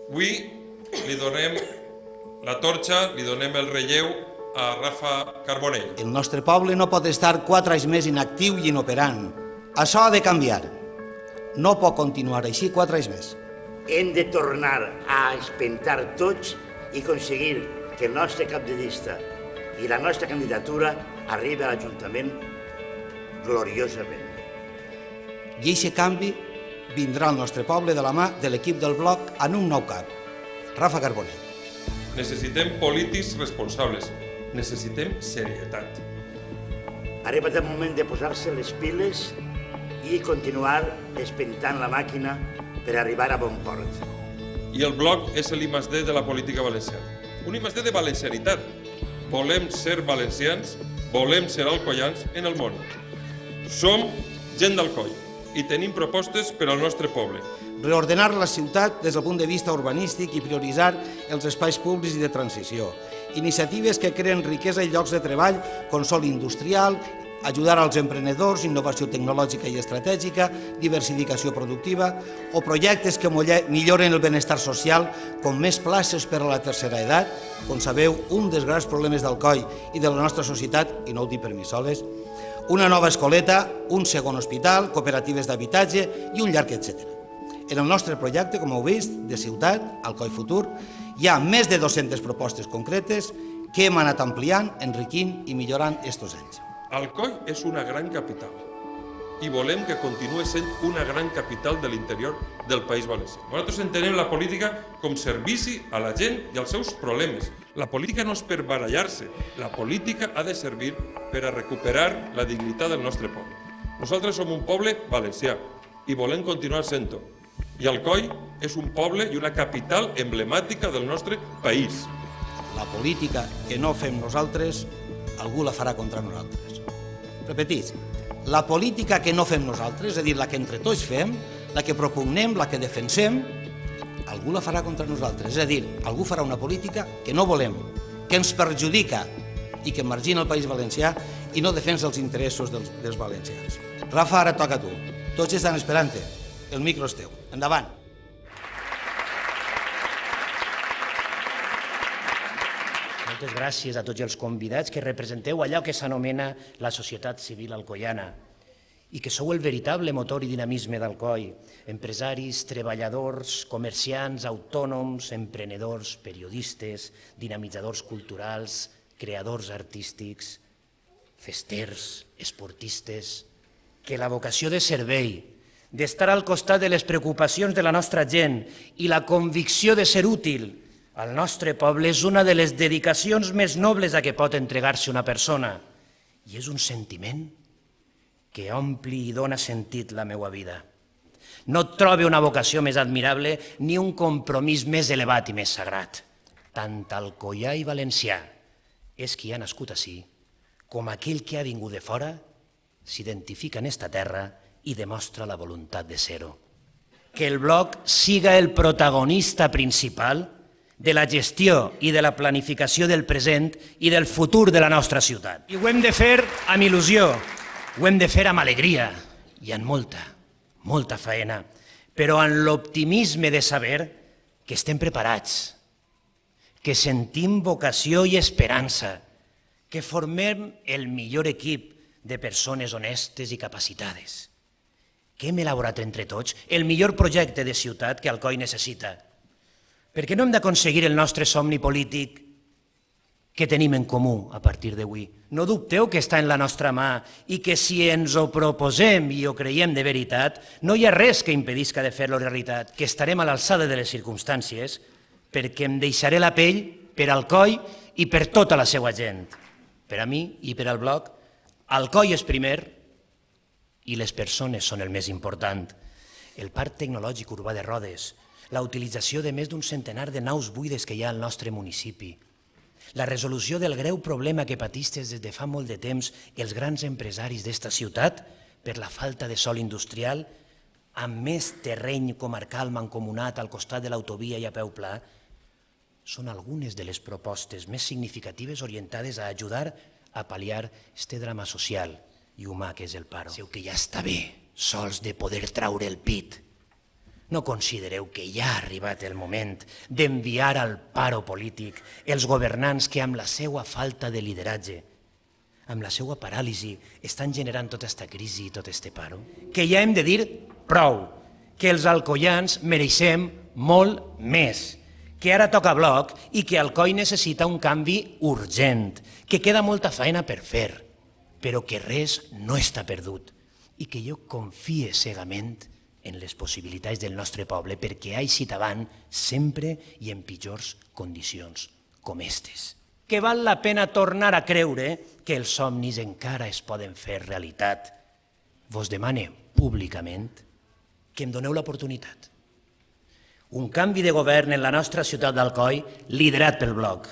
Avui li donem la torxa, li donem el relleu a Rafa Carbonell. El nostre poble no pot estar 4 anys més inactiu i inoperant. Això ha de canviar. No pot continuar així 4 anys més. Hem de tornar a espentar tots i aconseguir que el nostre cap de llista i la nostra candidatura arribi a l'Ajuntament gloriosament. I aquest canvi vindrà al nostre poble de la mà de l'equip del bloc en un nou cap, Rafa Carbonell. Necessitem polítics responsables, necessitem serietat. Ha arribat el moment de posar-se les piles i continuar espentant la màquina per arribar a bon port. I el bloc és l'I+D de la política valenciana. Un I+D de valencianitat. Volem ser valencians, volem ser alcoians en el món. Som gent d'Alcoi i tenim propostes per al nostre poble. Reordenar la ciutat des del punt de vista urbanístic i prioritzar els espais públics i de transició. Iniciatives que creen riquesa i llocs de treball, consol industrial, ajudar als emprenedors, innovació tecnològica i estratègica, diversificació productiva o projectes que milloren el benestar social, com més places per a la tercera edat, com sabeu, un dels grans problemes d'Alcoi i de la nostra societat, i no ho dic per mi soles, una nova escoleta, un segon hospital, cooperatives d'habitatge i un llarg etc. En el nostre projecte, com heu vist, de ciutat, Alcoi Futur, hi ha més de 200 propostes concretes que hem anat ampliant, enriquint i millorant estos anys. Alcoi és una gran capital i volem que continuï sent una gran capital de l'interior del País Valencià. Nosaltres entenem la política com servici a la gent i als seus problemes. La política no és per barallar-se, la política ha de servir per a recuperar la dignitat del nostre poble. Nosaltres som un poble valencià i volem continuar sent-ho. I Alcoi és un poble i una capital emblemàtica del nostre país. La política que no fem nosaltres, algú la farà contra nosaltres. Repetís, la política que no fem nosaltres, és a dir, la que entre tots fem, la que propugnem, la que defensem, algú la farà contra nosaltres. És a dir, algú farà una política que no volem, que ens perjudica i que margina el País Valencià i no defensa els interessos dels valencians. Rafa, ara toca a tu. Tots estan esperant-te. El micro és teu. Endavant. Moltes gràcies a tots els convidats que representeu allò que s'anomena la societat civil alcoiana i que sou el veritable motor i dinamisme d'Alcoi, empresaris, treballadors, comerciants, autònoms, emprenedors, periodistes, dinamitzadors culturals, creadors artístics, festers, esportistes, que la vocació de servei, d'estar al costat de les preocupacions de la nostra gent i la convicció de ser útil al nostre poble és una de les dedicacions més nobles a què pot entregar-se una persona i és un sentiment que ompli i dona sentit la meva vida. No et trobo una vocació més admirable ni un compromís més elevat i més sagrat. Tant alcoià i valencià és qui ha nascut ací, com aquell que ha vingut de fora, s'identifica en esta terra i demostra la voluntat de ser-ho. Que el bloc siga el protagonista principal de la gestió i de la planificació del present i del futur de la nostra ciutat. I ho hem de fer amb il·lusió, ho hem de fer amb alegria i amb molta faena, però amb l'optimisme de saber que estem preparats, que sentim vocació i esperança, que formem el millor equip de persones honestes i capacitades, que hem elaborat entre tots el millor projecte de ciutat que Alcoi necessita. Per què no hem d'aconseguir el nostre somni polític que tenim en comú a partir d'avui? No dubteu que està en la nostra mà i que si ens ho proposem i ho creiem de veritat, no hi ha res que impedisca de fer-lo realitat, que estarem a l'alçada de les circumstàncies perquè em deixaré la pell per Alcoi i per tota la seva gent. Per a mi i per al bloc, Alcoi és primer i les persones són el més important. El Parc Tecnològic Urbà de Rodes, la utilització de més d'un centenar de naus buides que hi ha al nostre municipi, la resolució del greu problema que patistes des de fa molt de temps els grans empresaris d'esta ciutat per la falta de sòl industrial, amb més terreny comarcal mancomunat al costat de l'autovia i a peu pla, són algunes de les propostes més significatives orientades a ajudar a pal·liar este drama social i humà que és el paro. Seu que ja està bé, sols de poder traure el pit. No considereu que ja ha arribat el moment d'enviar al paro polític els governants que amb la seva falta de lideratge, amb la seva paràlisi, estan generant tota aquesta crisi i tot este paro? Que ja hem de dir prou, que els alcoians mereixem molt més, que ara toca bloc i que Alcoi necessita un canvi urgent, que queda molta feina per fer, però que res no està perdut i que jo confie cegament en les possibilitats del nostre poble perquè ha eixit avant sempre i en pitjors condicions com estes. Que val la pena tornar a creure que els somnis encara es poden fer realitat. Vos demane públicament que em doneu l'oportunitat. Un canvi de govern en la nostra ciutat d'Alcoi liderat pel Bloc.